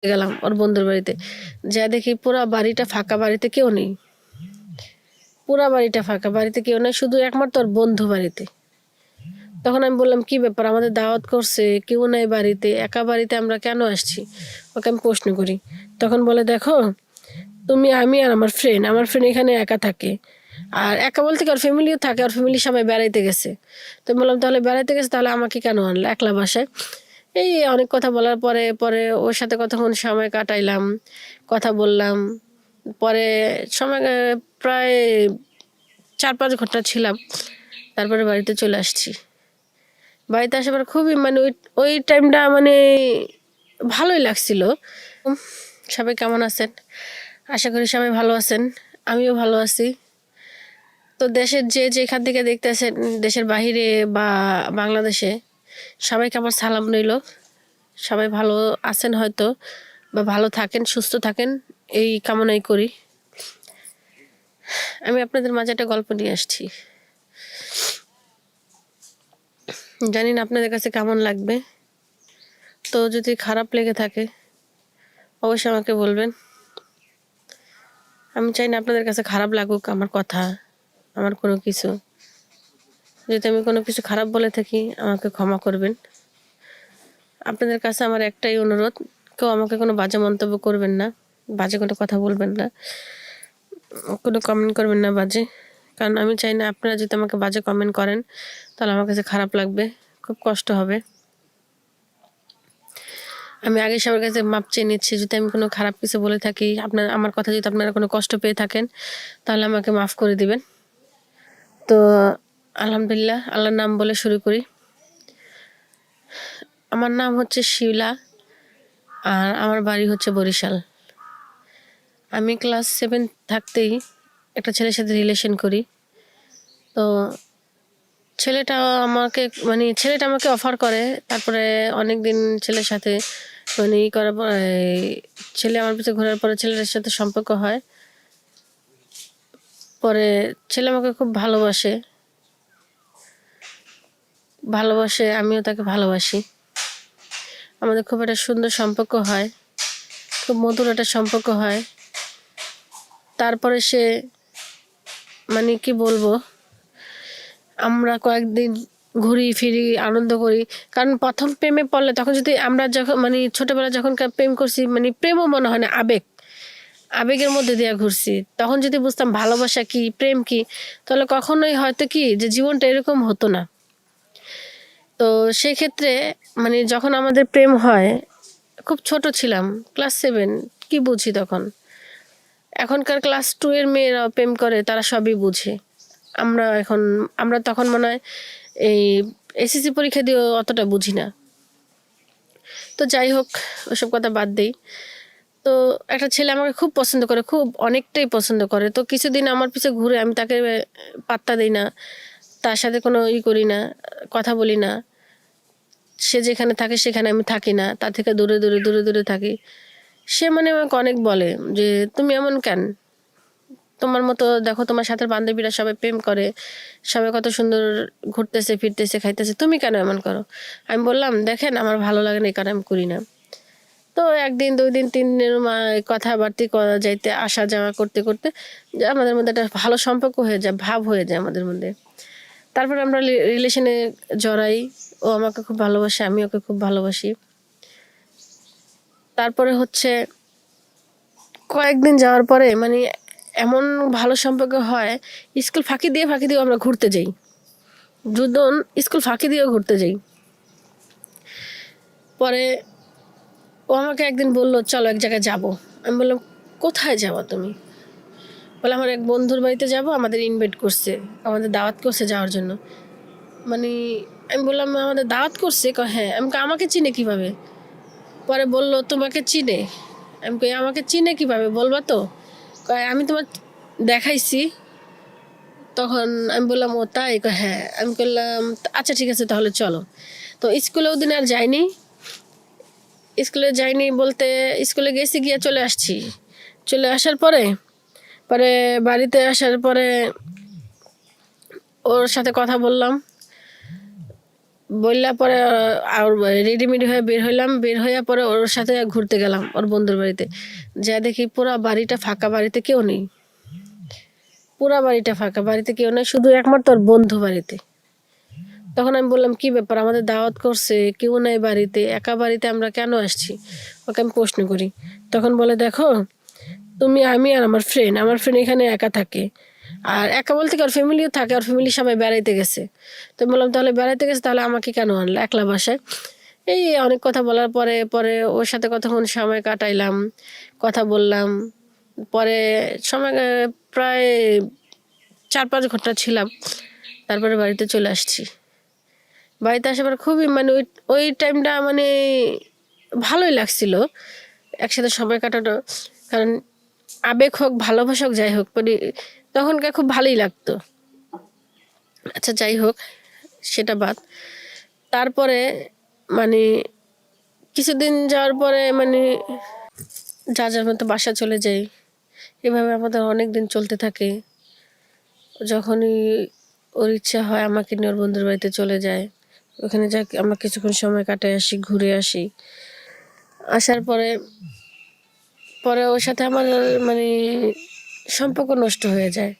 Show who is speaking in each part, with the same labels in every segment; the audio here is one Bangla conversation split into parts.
Speaker 1: গেলাম ওর বন্ধুর বাড়িতে। যা দেখি পুরা বাড়িটা ফাঁকা, বাড়িতে কেউ নেই। পুরা বাড়িটা ফাঁকা, বাড়িতে কেউ নেই, শুধু একমাত্র ওর বন্ধু বাড়িতে। তখন আমি বললাম, কি ব্যাপার, আমাদের দাওয়াত করছে, কেউ নাই বাড়িতে, একা বাড়িতে আমরা কেন আসছি? ওকে আমি প্রশ্ন করি। তখন বলে, দেখো তুমি, আমি আর আমার ফ্রেন্ড এখানে একা থাকে। আর একা বলতে কি, ওর ফ্যামিলিও থাকে, ওর ফ্যামিলি সবাই বেড়াইতে গেছে। তো বললাম, তাহলে বেড়াইতে গেছে, তাহলে আমাকে কেন আনলো একলা বাসায়? এই অনেক কথা বলার পরে পরে ওর সাথে কতক্ষণ সময় কাটাইলাম, কথা বললাম। পরে সময় প্রায় 4-5 ঘন্টা ছিলাম। তারপরে বাড়িতে চলে আসছি। বাড়িতে আসার পর খুবই মানে ওই ওই টাইমটা মানে ভালোই লাগছিল। সবাই কেমন আছেন? আশা করি সবাই ভালো আছেন, আমিও ভালো আছি। তো দেশের যে যেখান থেকে দেখতেছেন, দেশের বাহিরে বা বাংলাদেশে, সবাইকে আমার সালাম রইল। সবাই ভালো আছেন হয়তো, বা ভালো থাকেন, সুস্থ থাকেন, এই কামনাই করি। আমি আপনাদের মাঝে একটা গল্প নিয়ে আসছি। জানি না আপনাদের কাছে কেমন লাগবে। তো যদি খারাপ লেগে থাকে অবশ্যই আমাকে বলবেন। আমি চাই না আপনাদের কাছে খারাপ লাগুক আমার কথা, আমার কোনো কিছু। যদি আমি কোনো কিছু খারাপ বলে থাকি আমাকে ক্ষমা করবেন। আপনাদের কাছে আমার একটাই অনুরোধ, কেউ আমাকে কোনো বাজে মন্তব্য করবেন না, বাজে কোনো কথা বলবেন না, কোনো কমেন্ট করবেন না বাজে। কারণ আমি চাই না আপনারা যদি আমাকে বাজে কমেন্ট করেন তাহলে আমার কাছে খারাপ লাগবে, খুব কষ্ট হবে। আমি আগে সবার কাছে মাপ চেয়ে নিচ্ছি, যদি আমি কোনো খারাপ কিছু বলে থাকি, আমার কথা যদি আপনারা কোনো কষ্ট পেয়ে থাকেন তাহলে আমাকে মাফ করে দিবেন। তো আলহামদুলিল্লাহ, আল্লাহর নাম বলে শুরু করি। আমার নাম হচ্ছে শিলা, আর আমার বাড়ি হচ্ছে বরিশাল। আমি ক্লাস 7 থাকতেই একটা ছেলের সাথে রিলেশন করি। তো ছেলেটা আমাকে অফার করে। তারপরে অনেক দিন ছেলের সাথে মানে ই করার পর ছেলে আমার পিছনে ঘোরার পরে ছেলেটার সাথে সম্পর্ক হয়। পরে ছেলে আমাকে খুব ভালোবাসে, আমিও তাকে ভালোবাসি। আমাদের খুব একটা সুন্দর সম্পর্ক হয়, খুব মধুর একটা সম্পর্ক হয়। তারপরে সে মানে কি বলবো, আমরা কয়েকদিন ঘুরি ফিরি, আনন্দ করি। কারণ প্রথম প্রেমে পড়লে তখন যদি আমরা যখন ছোটবেলায় যখন প্রেম করছি, প্রেমও মনে হয় না, আবেগের মধ্যে দিয়ে ঘুরছি। তখন যদি বুঝতাম ভালোবাসা কি, প্রেম কি, তাহলে কখনোই হয়তো কি যে জীবনটা এরকম হতো না। তো সেই ক্ষেত্রে যখন আমাদের প্রেম হয়, খুব ছোট ছিলাম, ক্লাস 7, কি বুঝি তখন। এখনকার ক্লাস 2 এর মেয়েরা প্রেম করে, তারা সবই বুঝে। আমরা তখন মনে হয় এই এসএসসি পরীক্ষা দিয়েও অতটা বুঝি না। তো যাই হোক, ওসব কথা বাদ দেই। তো একটা ছেলে আমাকে খুব পছন্দ করে, খুব অনেকটাই পছন্দ করে। তো কিছুদিন আমার পিছে ঘুরে, আমি তাকে পাত্তা দিই না, তার সাথে কোনো করি না, কথা বলি না। সে যেখানে থাকে সেখানে আমি থাকি না, তার থেকে দূরে দূরে দূরে দূরে থাকি। সে আমাকে অনেক বলে যে, তুমি এমন কেন? তোমার মতো দেখো, তোমার সাথে বান্ধবীরা সবাই প্রেম করে, সবাই কত সুন্দর ঘুরতেছে, ফিরতেছে, খাইতেছে, তুমি কেন এমন করো? আমি বললাম, দেখেন আমার ভালো লাগে না, এই কারণে আমি করি না। তো 1 দিন 2 দিন 3 দিনের কথাবার্তি করা যাইতে আসা যাওয়া করতে করতে আমাদের মধ্যে একটা ভালো সম্পর্ক হয়ে যায়, ভাব হয়ে যায় আমাদের মধ্যে। তারপর আমরা রিলেশনে জড়াই। ও আমাকে খুব ভালোবাসে, আমি ওকে খুব ভালোবাসি। তারপরে হচ্ছে কয়েকদিন যাওয়ার পরে এমন ভালো সম্পর্ক হয়, স্কুল ফাঁকি দিয়ে আমরা ঘুরতে যাই। দুজন স্কুল ফাঁকি দিয়েও ঘুরতে যাই। পরে ও আমাকে একদিন বললো, চলো এক জায়গায় যাব। আমি বললাম, কোথায় যাবো তুমি? বলে, আমার এক বন্ধুর বাড়িতে যাব, আমাদের ইনভাইট করছে, আমাদের দাওয়াত করছে যাওয়ার জন্য। আমি বললাম, আমাদের দাওয়াত করছে? হ্যাঁ। আমাকে চিনে কিভাবে? পরে বলল, তোমাকে চিনে। আমি কই, আমাকে চিনে কিভাবে, বলবা তো? আমি তোমার দেখাইছি। তখন আমি বললাম, ও তাই? হ্যাঁ। আমি বললাম, আচ্ছা ঠিক আছে, তাহলে চলো। তো স্কুলে ওদিন আর যাইনি। স্কুলে যাইনি বলতে, স্কুলে গেছি, গিয়ে চলে আসছি। চলে আসার পরে পরে বাড়িতে আসার পরে ওর সাথে কথা বললাম। বললা পরে আর রেডিমেডি হয়ে বের হইলাম, বের হইয়া পরে ওর সাথে ঘুরতে গেলাম ওর বন্ধুর বাড়িতে। যা দেখি পুরা বাড়িটা ফাঁকা, বাড়িতে কেউ নেই, পুরা বাড়িটা ফাঁকা, বাড়িতে কেউ নেই, শুধু একমাত্র ওর বন্ধু বাড়িতে। তখন আমি বললাম কি ব্যাপার, আমাদের দাওয়াত করছে, কেউ নাই বাড়িতে, একা বাড়িতে আমরা কেন আসছি? ওকে আমি প্রশ্ন করি। তখন বলে দেখো তুমি, আমি আর আমার ফ্রেন্ড এখানে একা থাকে, আর একা বলতে কি ওর ফ্যামিলিও থাকে, ওর ফ্যামিলি সবাই বেড়াইতে গেছে। তো আমি বললাম তাহলে বেড়াইতে গেছে, তাহলে আমাকে কেন আনলো একলা বাসায়? এই অনেক কথা বলার পরে পরে ওর সাথে কতক্ষণ সময় কাটাইলাম, কথা বললাম। পরে সময় প্রায় 4-5 ঘন্টা ছিলাম, তারপরে বাড়িতে চলে আসছি। বাড়িতে আসার পর খুবই মানে ওই ওই টাইমটা মানে ভালোই লাগছিল একসাথে সময় কাটানো। কারণ আবেগ হোক, ভালোবাসা হোক, যাই হোক, মানে তখনকার খুব ভালোই লাগতো। আচ্ছা যাই হোক, সেটা বাদ। তারপরে মানে কিছুদিন যাওয়ার পরে মানে যার যার মতো বাসা চলে যাই। এভাবে আমাদের অনেক দিন চলতে থাকে। যখনই ওর ইচ্ছা হয় আমাকে নিয়ে ওর বন্ধুর বাড়িতে চলে যায়, ওখানে যা আমরা কিছুক্ষণ সময় কাটাই আসি, ঘুরে আসি। আসার পরে পরে ওর সাথে আমার মানে সম্পর্ক নষ্ট হয়ে যায়।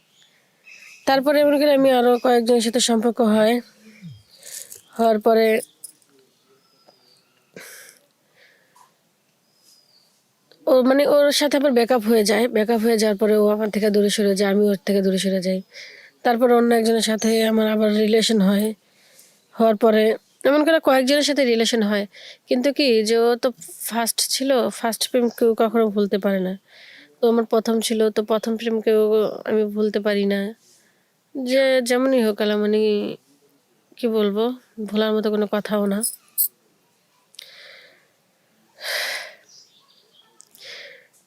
Speaker 1: তারপরে মনে করি আমি আরও কয়েকজনের সাথে সম্পর্ক হয়, হওয়ার পরে ও মানে ওর সাথে আবার ব্রেকআপ হয়ে যায়। ব্রেকআপ হয়ে যাওয়ার পরে ও আমার থেকে দূরে সরে যায়, আমি ওর থেকে দূরে সরে যাই। তারপরে অন্য একজনের সাথে আমার আবার রিলেশন হয়। হওয়ার পরে এমন করে কয়েকজনের সাথে রিলেশন হয়, কিন্তু কি যে ও তো ফার্স্ট ছিল, ফার্স্ট প্রেম কেউ কখনো ভুলতে পারে না। তো আমার প্রথম ছিল, তো প্রথম প্রেমকেও আমি ভুলতে পারি না। যে যেমনই হোক মানে কি বলবো, ভোলার মতো কোনো কথাও না।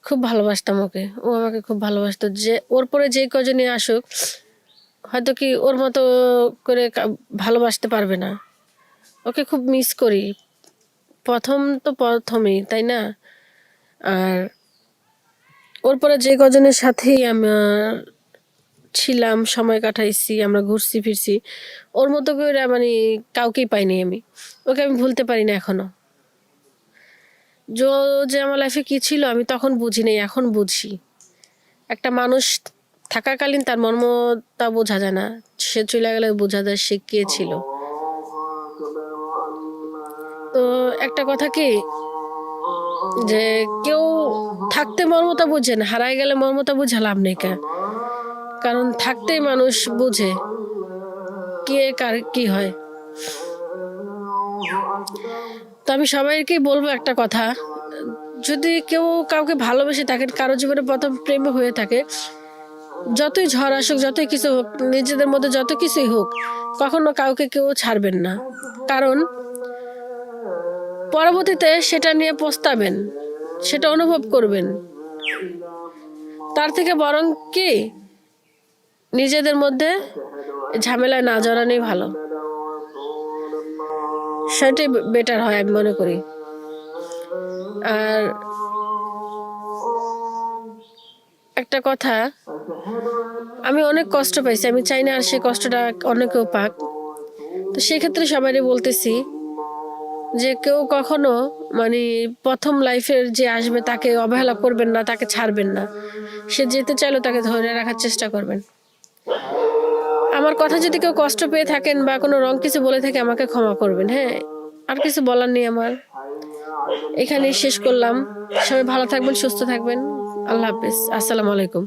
Speaker 1: খুব ভালোবাসতাম ওকে, ও আমাকে খুব ভালোবাসতো। যে ওর পরে যে কজনই আসুক, হয়তো কি ওর মতো করে ভালোবাসতে পারবে না। ওকে খুব মিস করি। প্রথম তো প্রথমেই, তাই না? আর ওর পরে যে কজনের সাথেই আমার ছিলাম, সময় কাটাইছি, আমরা ঘুরছি ফিরছি, ওর মতো করে মানে কাউকেই পাইনি আমি। ওকে আমি ভুলতে পারি না এখনো। যে আমার লাইফে কি ছিল আমি তখন বুঝি নাই, এখন বুঝি। একটা মানুষ থাকাকালীন তার মর্মটা বোঝা যায় না, সে চলে গেলে বোঝা যায় সে কে ছিল। তো একটা কথা কি, যে কেউ থাকতে মর্মতা বুঝে না, হারাই গেলে মর্মতা বুঝে লাভ নেই। কারণ থাকতেই মানুষ বুঝে কে কার কি হয়। তো আমি সবাইকে বলবো একটা কথা, যদি কেউ কাউকে ভালোবেসে থাকে, কারো জীবনে প্রথম প্রেম হয়ে থাকে, যতই ঝড় আসুক, যতই কিছু হোক, নিজেদের মধ্যে যত কিছুই হোক, কখনো কাউকে কেউ ছাড়বেন না। কারণ পরবর্তীতে সেটা নিয়ে পস্তাবেন, সেটা অনুভব করবেন। তার থেকে বরং কি নিজেদের মধ্যে ঝামেলায় না জড়ানোই ভালো, সেটাই বেটার হয় আমি মনে করি। আর একটা কথা, আমি অনেক কষ্ট পাইছি, আমি চাই না আর সেই কষ্টটা অনেকেও পাক। তো সেক্ষেত্রে সবাই বলতেছি যে কেউ কখনো মানে প্রথম লাইফের যে আসবে তাকে অবহেলা করবেন না, তাকে ছাড়বেন না। সে যেতে চাইলেও তাকে ধরে রাখার চেষ্টা করবেন। আমার কথা যদি কেউ কষ্ট পেয়ে থাকেন বা কোনো রং কিছু বলে থাকে, আমাকে ক্ষমা করবেন। হ্যাঁ, আর কিছু বলার নেই আমার, এখানেই শেষ করলাম। সবাই ভালো থাকবেন, সুস্থ থাকবেন। আল্লাহ হাফেজ, আসসালামু আলাইকুম।